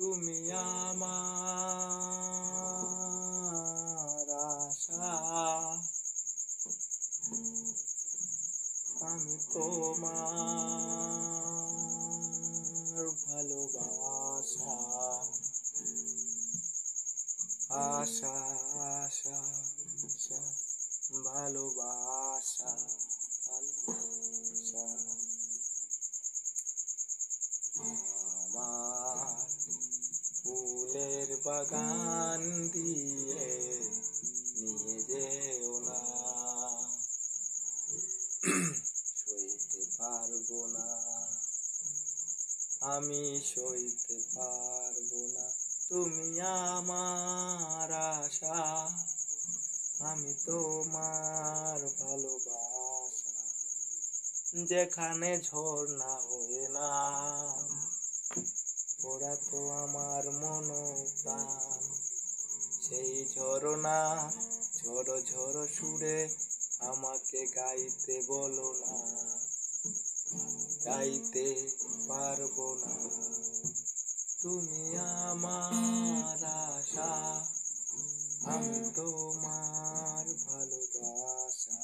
তুমি আমার আশা, আমি তোমার ভালোবাসা। আশা আশা আশা ভালোবাসা ভালোবাসা। আমার ফুলের বাগান দিয়ে নিয়ে যেও না, সইতে পারবো না, আমি সইতে পারবো না। তুমি আমার আশা, আমি তোমার ভালোবাসা। যেখানে ঝর্ণা হয়ে না ওরা তো আমার মনোপ্রাণ, সেই ঝরনা ঝড়ো ঝড়ো সুরে আমাকে গাইতে বলো না, গাইতে পারবো না। তুমি আমার আশা, আমি তোমার ভালোবাসা।